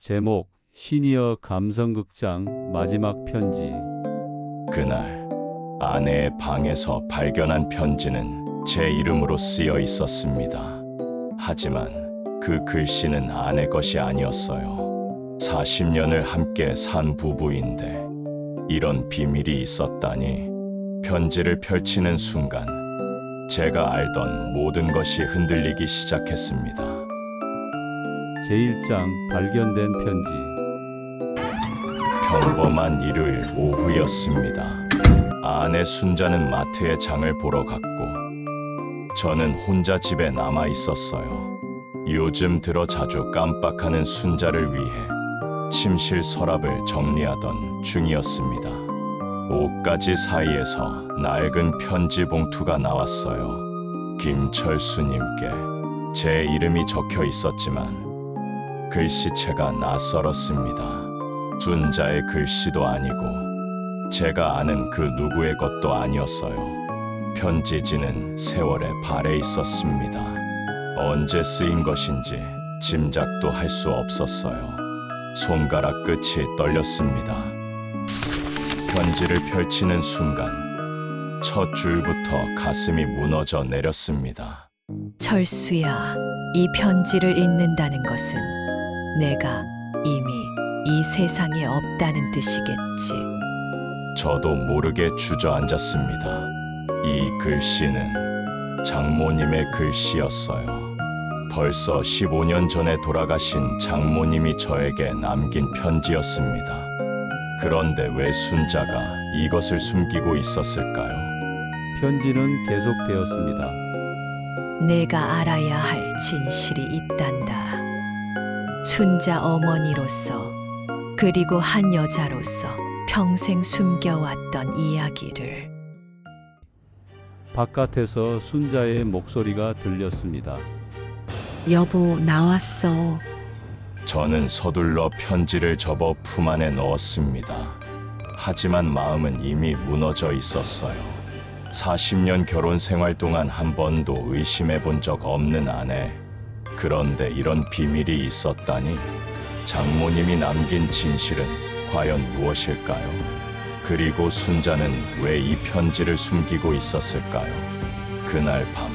제목 시니어 감성극장 마지막 편지. 그날 아내의 방에서 발견한 편지는 제 이름으로 쓰여 있었습니다. 하지만 그 글씨는 아내 것이 아니었어요. 40년을 함께 산 부부인데 이런 비밀이 있었다니. 편지를 펼치는 순간 제가 알던 모든 것이 흔들리기 시작했습니다. 제1장 발견된 편지. 평범한 일요일 오후였습니다. 아내 순자는 마트에 장을 보러 갔고 저는 혼자 집에 남아 있었어요. 요즘 들어 자주 깜빡하는 순자를 위해 침실 서랍을 정리하던 중이었습니다. 옷가지 사이에서 낡은 편지 봉투가 나왔어요. 김철수님께 제 이름이 적혀 있었지만 글씨체가 낯설었습니다. 순자의 글씨도 아니고 제가 아는 그 누구의 것도 아니었어요. 편지지는 세월의 발에 있었습니다. 언제 쓰인 것인지 짐작도 할 수 없었어요. 손가락 끝이 떨렸습니다. 편지를 펼치는 순간 첫 줄부터 가슴이 무너져 내렸습니다. 철수야, 이 편지를 읽는다는 것은 내가 이미 이 세상에 없다는 뜻이겠지. 저도 모르게 주저앉았습니다. 이 글씨는 장모님의 글씨였어요. 벌써 15년 전에 돌아가신 장모님이 저에게 남긴 편지였습니다. 그런데 왜 순자가 이것을 숨기고 있었을까요? 편지는 계속되었습니다. 내가 알아야 할 진실이 있단다. 순자 어머니로서 그리고 한 여자로서 평생 숨겨왔던 이야기를. 바깥에서 순자의 목소리가 들렸습니다. 여보, 나왔어. 저는 서둘러 편지를 접어 품 안에 넣었습니다. 하지만 마음은 이미 무너져 있었어요. 40년 결혼 생활 동안 한 번도 의심해 본 적 없는 아내. 그런데 이런 비밀이 있었다니. 장모님이 남긴 진실은 과연 무엇일까요? 그리고 순자는 왜 이 편지를 숨기고 있었을까요? 그날 밤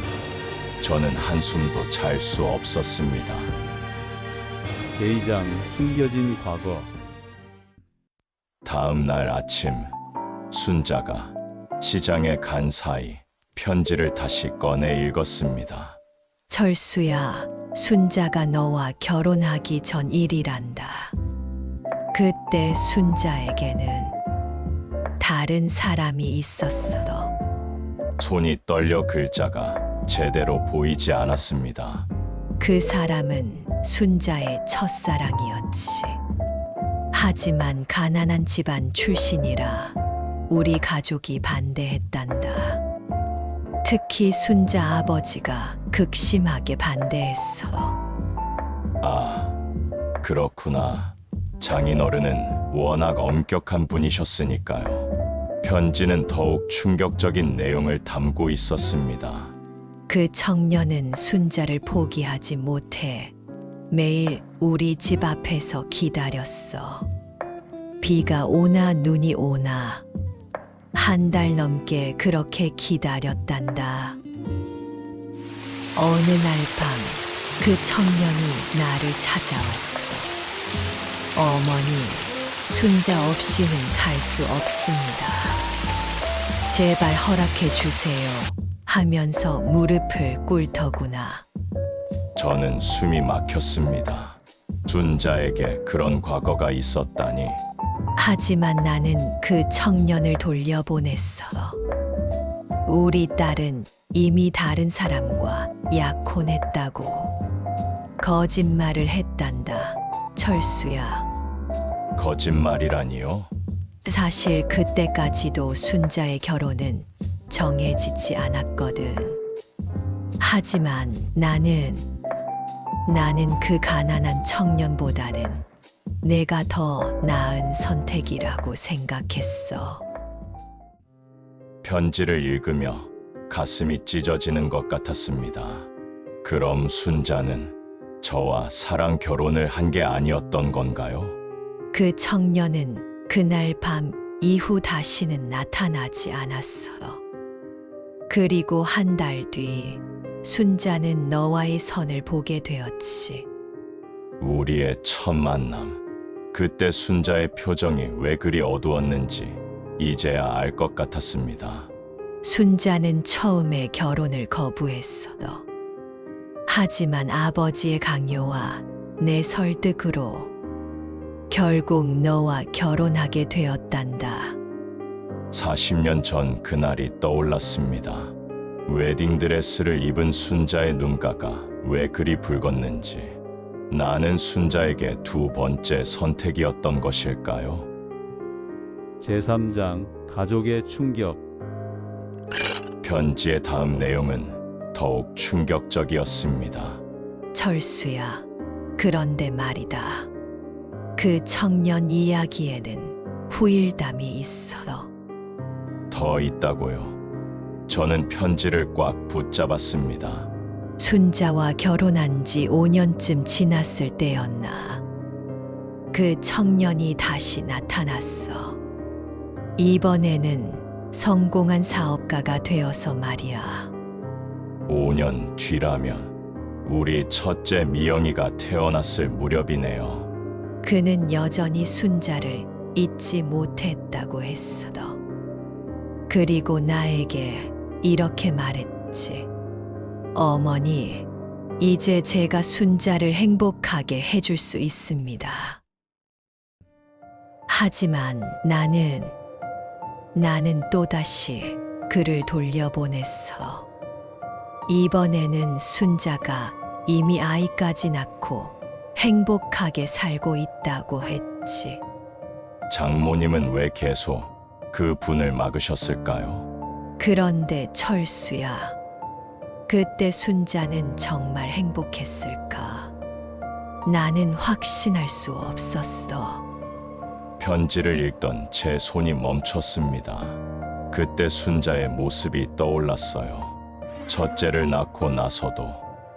저는 한숨도 잘 수 없었습니다. 제2장 숨겨진 과거. 다음 날 아침 순자가 시장에 간 사이 편지를 다시 꺼내 읽었습니다. 철수야, 순자가 너와 결혼하기 전 일이란다. 그때 순자에게는 다른 사람이 있었어. 손이 떨려 글자가 제대로 보이지 않았습니다. 그 사람은 순자의 첫사랑이었지. 하지만 가난한 집안 출신이라 우리 가족이 반대했단다. 특히 순자 아버지가 극심하게 반대했어. 아, 그렇구나. 장인어른은 워낙 엄격한 분이셨으니까요. 편지는 더욱 충격적인 내용을 담고 있었습니다. 그 청년은 순자를 포기하지 못해 매일 우리 집 앞에서 기다렸어. 비가 오나 눈이 오나 한 달 넘게 그렇게 기다렸단다. 어느 날 밤 그 청년이 나를 찾아왔어. 어머니, 순자 없이는 살 수 없습니다. 제발 허락해 주세요. 하면서 무릎을 꿇더구나. 저는 숨이 막혔습니다. 순자에게 그런 과거가 있었다니. 하지만 나는 그 청년을 돌려보냈어. 우리 딸은 이미 다른 사람과 약혼했다고. 거짓말을 했단다, 철수야. 거짓말이라니요? 사실 그때까지도 순자의 결혼은 정해지지 않았거든. 하지만 나는 그 가난한 청년보다는 내가 더 나은 선택이라고 생각했어. 편지를 읽으며 가슴이 찢어지는 것 같았습니다. 그럼 순자는 저와 사랑 결혼을 한 게 아니었던 건가요? 그 청년은 그날 밤 이후 다시는 나타나지 않았어요. 그리고 한 달 뒤 순자는 너와의 선을 보게 되었지. 우리의 첫 만남. 그때 순자의 표정이 왜 그리 어두웠는지 이제야 알 것 같았습니다. 순자는 처음에 결혼을 거부했어요. 하지만 아버지의 강요와 내 설득으로 결국 너와 결혼하게 되었단다. 40년 전 그날이 떠올랐습니다. 웨딩드레스를 입은 순자의 눈가가 왜 그리 붉었는지. 나는 순자에게 두 번째 선택이었던 것일까요? 제3장 가족의 충격. 편지의 다음 내용은 더욱 충격적이었습니다. 철수야, 그런데 말이다. 그 청년 이야기에는 후일담이 있어요. 더 있다고요. 저는 편지를 꽉 붙잡았습니다. 순자와 결혼한 지 5년쯤 지났을 때였나. 그 청년이 다시 나타났어. 이번에는 성공한 사업가가 되어서 말이야. 5년 뒤라면 우리 첫째 미영이가 태어났을 무렵이네요. 그는 여전히 순자를 잊지 못했다고 했어. 그리고 나에게 이렇게 말했지. 어머니, 이제 제가 순자를 행복하게 해줄 수 있습니다. 하지만 나는 또다시 그를 돌려보냈어. 이번에는 순자가 이미 아이까지 낳고 행복하게 살고 있다고 했지. 장모님은 왜 계속 그 분을 막으셨을까요? 그런데 철수야, 그때 순자는 정말 행복했을까? 나는 확신할 수 없었어. 편지를 읽던 제 손이 멈췄습니다. 그때 순자의 모습이 떠올랐어요. 첫째를 낳고 나서도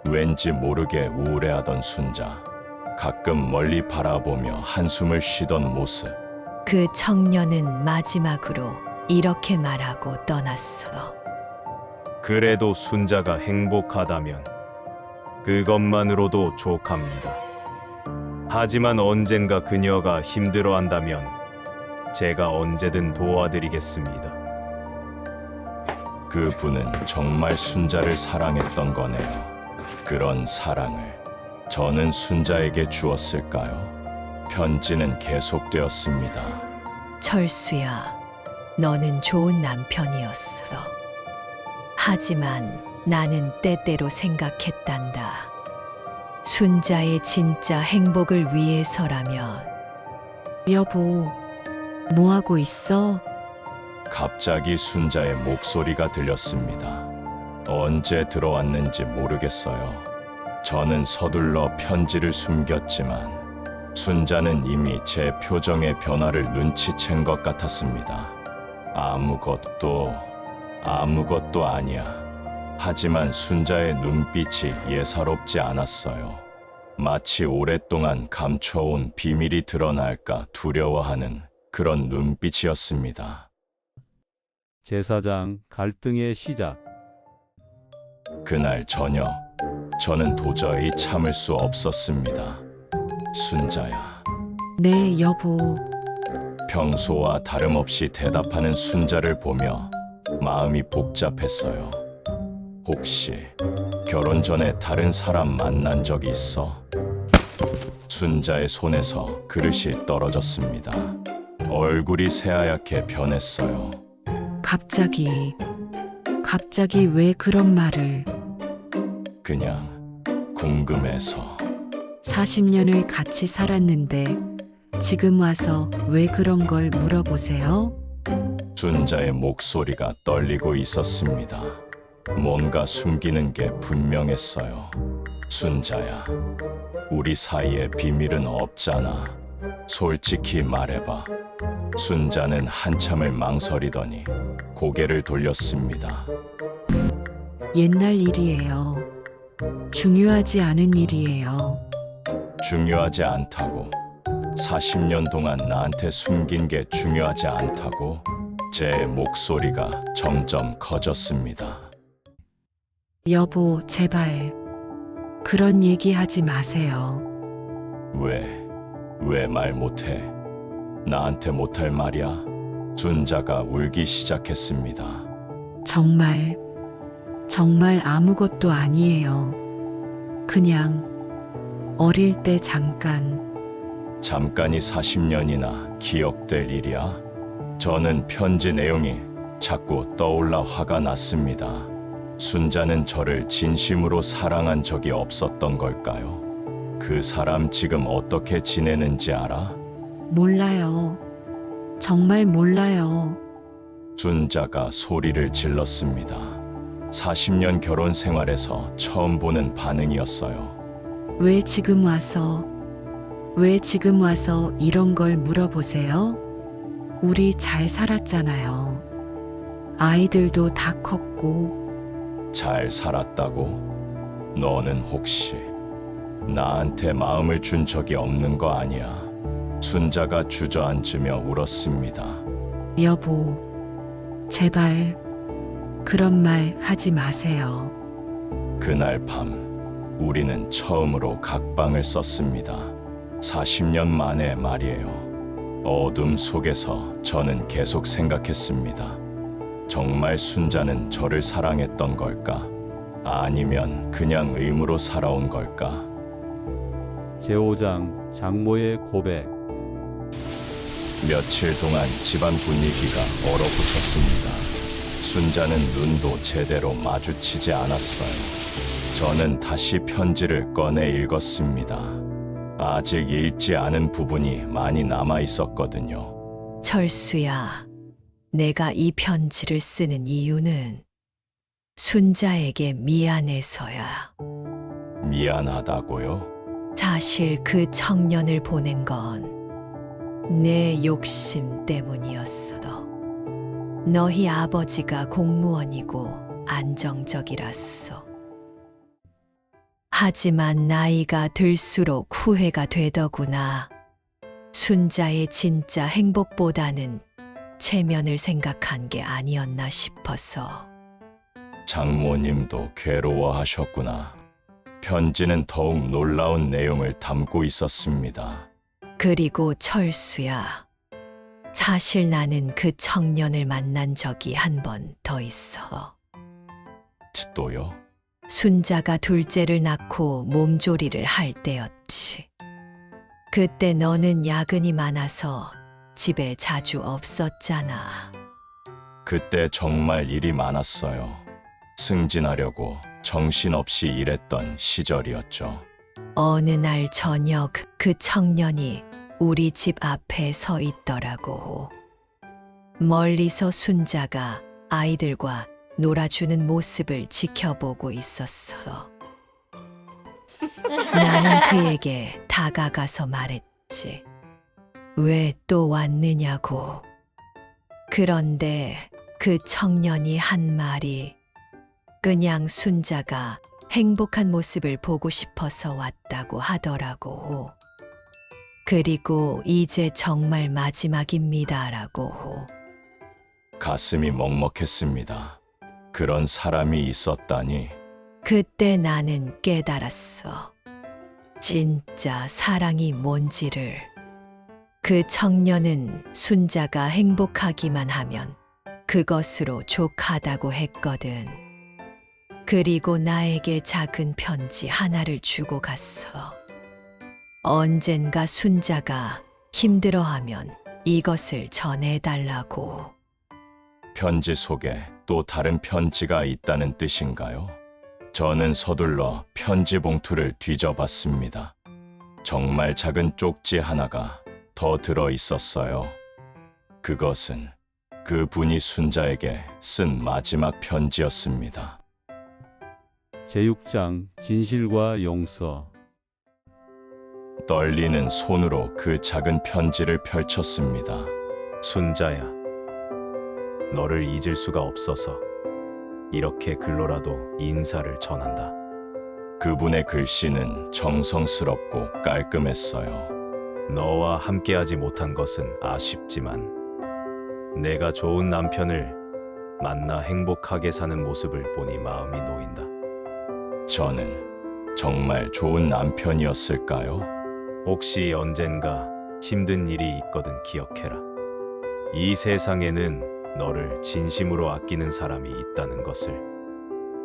왠지 모르게 우울해하던 순자. 가끔 멀리 바라보며 한숨을 쉬던 모습. 그 청년은 마지막으로 이렇게 말하고 떠났어. 그래도 순자가 행복하다면 그것만으로도 족합니다. 하지만 언젠가 그녀가 힘들어한다면 제가 언제든 도와드리겠습니다. 그분은 정말 순자를 사랑했던 거네요. 그런 사랑을 저는 순자에게 주었을까요? 편지는 계속되었습니다. 철수야, 너는 좋은 남편이었어. 하지만 나는 때때로 생각했단다. 순자의 진짜 행복을 위해서라면 여보, 뭐 하고 있어? 갑자기 순자의 목소리가 들렸습니다. 언제 들어왔는지 모르겠어요. 저는 서둘러 편지를 숨겼지만 순자는 이미 제 표정의 변화를 눈치챈 것 같았습니다. 아무것도 아니야. 하지만 순자의 눈빛이 예사롭지 않았어요. 마치 오랫동안 감춰온 비밀이 드러날까 두려워하는 그런 눈빛이었습니다. 제4장 갈등의 시작. 그날 저녁, 저는 도저히 참을 수 없었습니다. 순자야. 네, 여보. 평소와 다름없이 대답하는 순자를 보며 마음이 복잡했어요. 혹시 결혼 전에 다른 사람 만난 적 있어? 순자의 손에서 그릇이 떨어졌습니다. 얼굴이 새하얗게 변했어요. 갑자기 왜 그런 말을? 그냥 궁금해서. 40년을 같이 살았는데 지금 와서 왜 그런 걸 물어보세요? 순자의 목소리가 떨리고 있었습니다. 뭔가 숨기는 게 분명했어요. 순자야, 우리 사이에 비밀은 없잖아. 솔직히 말해봐. 순자는 한참을 망설이더니 고개를 돌렸습니다. 옛날 일이에요. 중요하지 않은 일이에요. 중요하지 않다고. 40년 동안 나한테 숨긴 게 중요하지 않다고. 제 목소리가 점점 커졌습니다. 여보, 제발. 그런 얘기 하지 마세요. 왜 말 못해? 나한테 못할 말이야? 순자가 울기 시작했습니다. 정말 아무것도 아니에요. 그냥 어릴 때 잠깐이 40년이나 기억될 일이야? 저는 편지 내용이 자꾸 떠올라 화가 났습니다. 순자는 저를 진심으로 사랑한 적이 없었던 걸까요? 그 사람 지금 어떻게 지내는지 알아? 몰라요. 정말 몰라요. 순자가 소리를 질렀습니다. 40년 결혼 생활에서 처음 보는 반응이었어요. 왜 지금 와서 이런 걸 물어보세요? 우리 잘 살았잖아요. 아이들도 다 컸고. 잘 살았다고? 너는 혹시 나한테 마음을 준 적이 없는 거 아니야? 순자가 주저앉으며 울었습니다. 여보, 제발 그런 말 하지 마세요. 그날 밤 우리는 처음으로 각방을 썼습니다. 40년 만에 말이에요. 어둠 속에서 저는 계속 생각했습니다. 정말 순자는 저를 사랑했던 걸까? 아니면 그냥 의무로 살아온 걸까? 제5장 장모의 고백. 며칠 동안 집안 분위기가 얼어붙었습니다. 순자는 눈도 제대로 마주치지 않았어요. 저는 다시 편지를 꺼내 읽었습니다. 아직 읽지 않은 부분이 많이 남아 있었거든요. 철수야, 내가 이 편지를 쓰는 이유는 순자에게 미안해서야. 미안하다고요? 사실 그 청년을 보낸 건 내 욕심 때문이었어. 너희 아버지가 공무원이고 안정적이랐어. 하지만 나이가 들수록 후회가 되더구나. 순자의 진짜 행복보다는 체면을 생각한 게 아니었나 싶어서. 장모님도 괴로워하셨구나. 편지는 더욱 놀라운 내용을 담고 있었습니다. 그리고 철수야, 사실 나는 그 청년을 만난 적이 한 번 더 있어. 또요? 순자가 둘째를 낳고 몸조리를 할 때였지. 그때 너는 야근이 많아서 집에 자주 없었잖아. 그때 정말 일이 많았어요. 승진하려고 정신없이 일했던 시절이었죠. 어느 날 저녁 그 청년이 우리 집 앞에 서 있더라고. 멀리서 순자가 아이들과 놀아주는 모습을 지켜보고 있었어. 나는 그에게 다가가서 말했지. 왜 또 왔느냐고. 그런데 그 청년이 한 말이 그냥 순자가 행복한 모습을 보고 싶어서 왔다고 하더라고. 그리고 이제 정말 마지막입니다라고. 가슴이 먹먹했습니다. 그런 사람이 있었다니. 그때 나는 깨달았어. 진짜 사랑이 뭔지를. 그 청년은 순자가 행복하기만 하면 그것으로 족하다고 했거든. 그리고 나에게 작은 편지 하나를 주고 갔어. 언젠가 순자가 힘들어하면 이것을 전해달라고. 편지 속에 또 다른 편지가 있다는 뜻인가요? 저는 서둘러 편지 봉투를 뒤져봤습니다. 정말 작은 쪽지 하나가 더 들어 있었어요. 그것은 그 분이 순자에게 쓴 마지막 편지였습니다. 제6장 진실과 용서. 떨리는 손으로 그 작은 편지를 펼쳤습니다. 순자야, 너를 잊을 수가 없어서 이렇게 글로라도 인사를 전한다. 그분의 글씨는 정성스럽고 깔끔했어요. 너와 함께하지 못한 것은 아쉽지만 내가 좋은 남편을 만나 행복하게 사는 모습을 보니 마음이 놓인다. 저는 정말 좋은 남편이었을까요? 혹시 언젠가 힘든 일이 있거든 기억해라. 이 세상에는 너를 진심으로 아끼는 사람이 있다는 것을.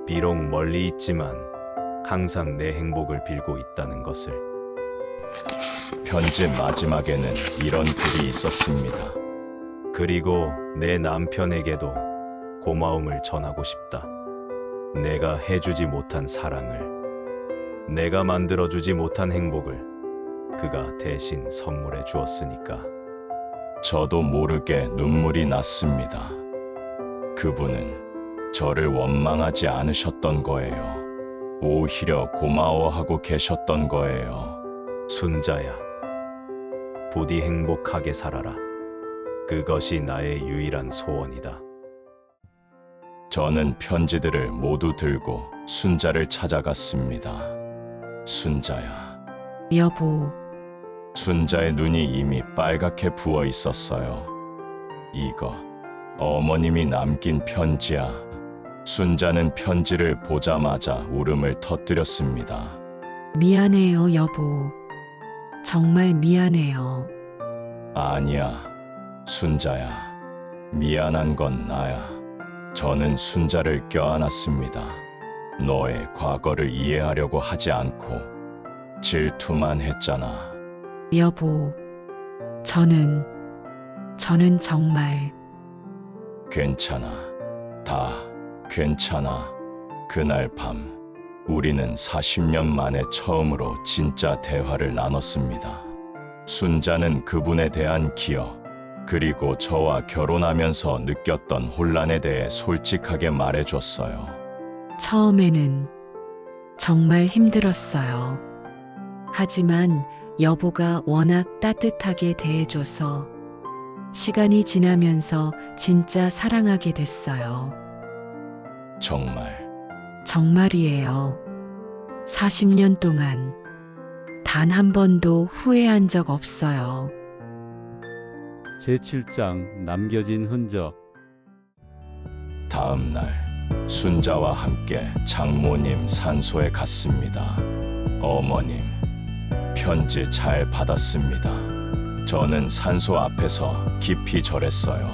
비록 멀리 있지만 항상 내 행복을 빌고 있다는 것을. 편지 마지막에는 이런 글이 있었습니다. 그리고 내 남편에게도 고마움을 전하고 싶다. 내가 해주지 못한 사랑을, 내가 만들어주지 못한 행복을 그가 대신 선물해 주었으니까. 저도 모르게 눈물이 났습니다. 그분은 저를 원망하지 않으셨던 거예요. 오히려 고마워하고 계셨던 거예요. 순자야, 부디 행복하게 살아라. 그것이 나의 유일한 소원이다. 저는 편지들을 모두 들고 순자를 찾아갔습니다. 순자야. 여보, 순자의 눈이 이미 빨갛게 부어 있었어요. 이거 어머님이 남긴 편지야. 순자는 편지를 보자마자 울음을 터뜨렸습니다. 미안해요, 여보. 정말 미안해요. 아니야, 순자야. 미안한 건 나야. 저는 순자를 껴안았습니다. 너의 과거를 이해하려고 하지 않고 질투만 했잖아. 여보, 저는 정말 괜찮아. 다 괜찮아. 그날 밤 우리는 40년 만에 처음으로 진짜 대화를 나눴습니다. 순자는 그분에 대한 기억, 그리고 저와 결혼하면서 느꼈던 혼란에 대해 솔직하게 말해줬어요. 처음에는 정말 힘들었어요. 하지만 여보가 워낙 따뜻하게 대해줘서 시간이 지나면서 진짜 사랑하게 됐어요. 정말이에요. 40년 동안 단 한 번도 후회한 적 없어요. 제7장 남겨진 흔적. 다음 날 순자와 함께 장모님 산소에 갔습니다. 어머님, 편지 잘 받았습니다. 저는 산소 앞에서 깊이 절했어요.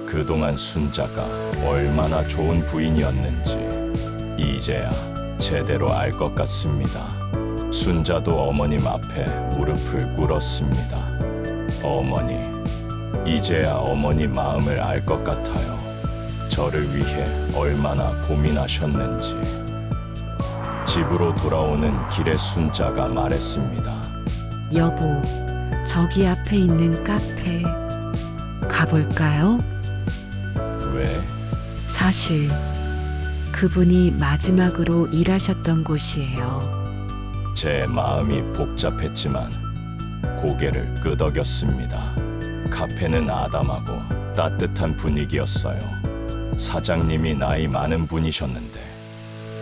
그동안 순자가 얼마나 좋은 부인이었는지 이제야 제대로 알 것 같습니다. 순자도 어머님 앞에 무릎을 꿇었습니다. 어머니, 이제야 어머니 마음을 알 것 같아요. 저를 위해 얼마나 고민하셨는지. 집으로 돌아오는 길에 순자가 말했습니다. 여보, 저기 앞에 있는 카페 가볼까요? 왜? 사실 그분이 마지막으로 일하셨던 곳이에요. 제 마음이 복잡했지만 고개를 끄덕였습니다. 카페는 아담하고 따뜻한 분위기였어요. 사장님이 나이 많은 분이셨는데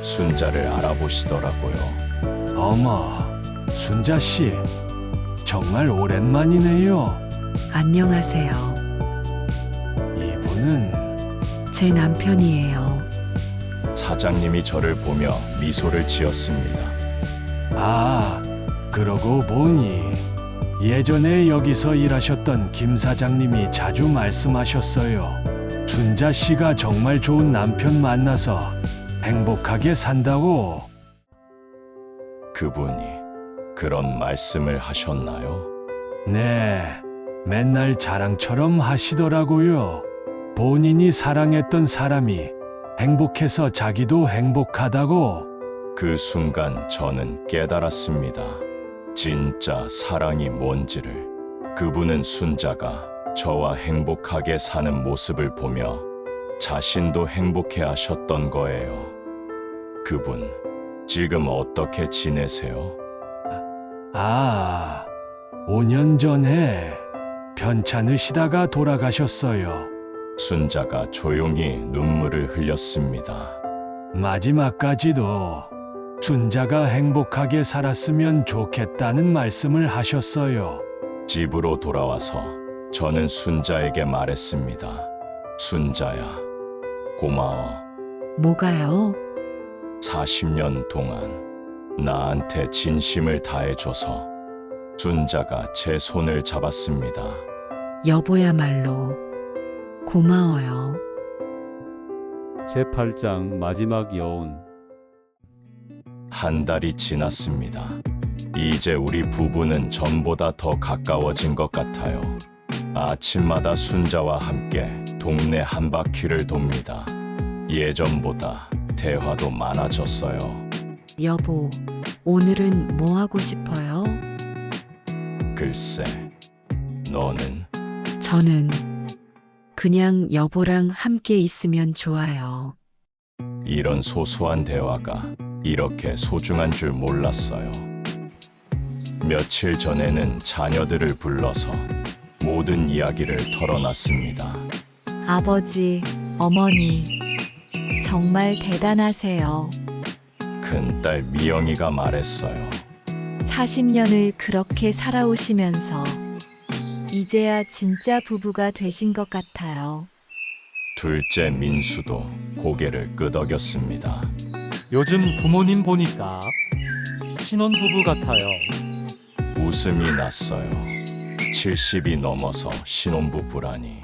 순자를 알아보시더라고요. 어머, 순자 씨, 정말 오랜만이네요. 안녕하세요. 이분은 제 남편이에요. 사장님이 저를 보며 미소를 지었습니다. 아, 그러고 보니 예전에 여기서 일하셨던 김 사장님이 자주 말씀하셨어요. 순자 씨가 정말 좋은 남편 만나서 행복하게 산다고. 그분이 그런 말씀을 하셨나요? 네, 맨날 자랑처럼 하시더라고요. 본인이 사랑했던 사람이 행복해서 자기도 행복하다고. 그 순간 저는 깨달았습니다. 진짜 사랑이 뭔지를. 그분은 순자가 저와 행복하게 사는 모습을 보며 자신도 행복해 하셨던 거예요. 그분, 지금 어떻게 지내세요? 아, 5년 전에 편찮으시다가 돌아가셨어요. 순자가 조용히 눈물을 흘렸습니다. 마지막까지도 순자가 행복하게 살았으면 좋겠다는 말씀을 하셨어요. 집으로 돌아와서 저는 순자에게 말했습니다. 순자야, 고마워. 뭐가요? 40년 동안 나한테 진심을 다해줘서. 순자가 제 손을 잡았습니다. 여보야말로 고마워요. 제8장 마지막 여운. 한 달이 지났습니다. 이제 우리 부부는 전보다 더 가까워진 것 같아요. 아침마다 순자와 함께 동네 한 바퀴를 돕니다. 예전보다 대화도 많아졌어요. 여보, 오늘은 뭐 하고 싶어요? 글쎄, 너는? 저는 그냥 여보랑 함께 있으면 좋아요. 이런 소소한 대화가 이렇게 소중한 줄 몰랐어요. 며칠 전에는 자녀들을 불러서 모든 이야기를 털어놨습니다. 아버지, 어머니, 정말 대단하세요. 큰딸 미영이가 말했어요. 40년을 그렇게 살아오시면서 이제야 진짜 부부가 되신 것 같아요. 둘째 민수도 고개를 끄덕였습니다. 요즘 부모님 보니까 신혼부부 같아요. 웃음이 났어요. 70이 넘어서 신혼부부라니.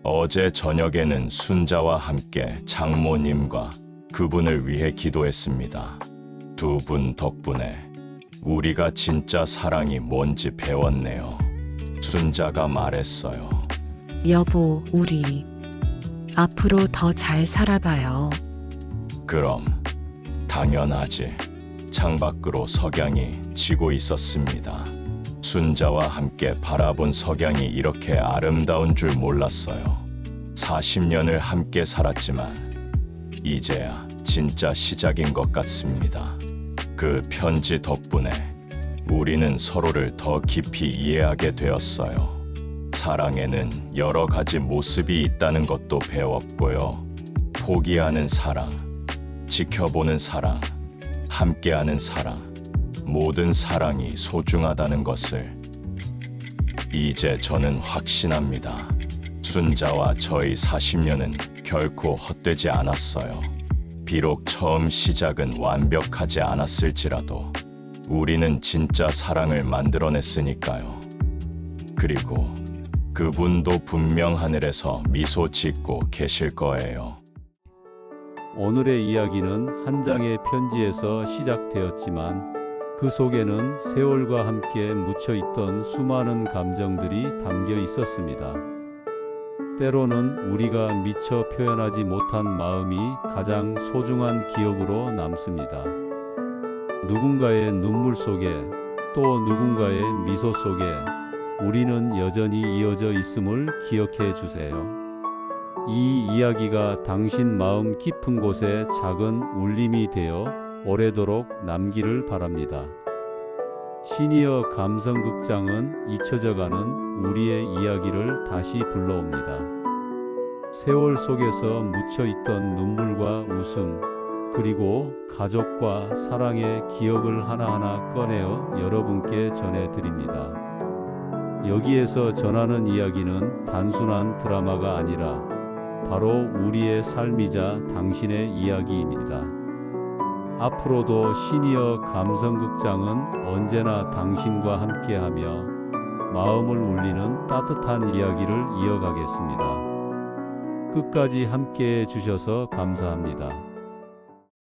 어제 저녁에는 순자와 함께 장모님과 그분을 위해 기도했습니다. 두 분 덕분에 우리가 진짜 사랑이 뭔지 배웠네요. 순자가 말했어요. 여보, 우리 앞으로 더 잘 살아봐요. 그럼 당연하지. 창밖으로 석양이 지고 있었습니다. 순자와 함께 바라본 석양이 이렇게 아름다운 줄 몰랐어요. 40년을 함께 살았지만 이제야 진짜 시작인 것 같습니다. 그 편지 덕분에 우리는 서로를 더 깊이 이해하게 되었어요. 사랑에는 여러 가지 모습이 있다는 것도 배웠고요. 포기하는 사랑, 지켜보는 사랑, 함께하는 사랑, 모든 사랑이 소중하다는 것을 이제 저는 확신합니다. 순자와 저희 40년은 결코 헛되지 않았어요. 비록 처음 시작은 완벽하지 않았을지라도 우리는 진짜 사랑을 만들어냈으니까요. 그리고 그분도 분명 하늘에서 미소 짓고 계실 거예요. 오늘의 이야기는 한 장의 편지에서 시작되었지만 그 속에는 세월과 함께 묻혀있던 수많은 감정들이 담겨 있었습니다. 때로는 우리가 미처 표현하지 못한 마음이 가장 소중한 기억으로 남습니다. 누군가의 눈물 속에 또 누군가의 미소 속에 우리는 여전히 이어져 있음을 기억해 주세요. 이 이야기가 당신 마음 깊은 곳에 작은 울림이 되어 오래도록 남기를 바랍니다. 시니어 감성극장은 잊혀져가는 우리의 이야기를 다시 불러옵니다. 세월 속에서 묻혀있던 눈물과 웃음, 그리고 가족과 사랑의 기억을 하나하나 꺼내어 여러분께 전해드립니다. 여기에서 전하는 이야기는 단순한 드라마가 아니라 바로 우리의 삶이자 당신의 이야기입니다. 앞으로도 시니어 감성극장은 언제나 당신과 함께하며 마음을 울리는 따뜻한 이야기를 이어가겠습니다. 끝까지 함께해 주셔서 감사합니다.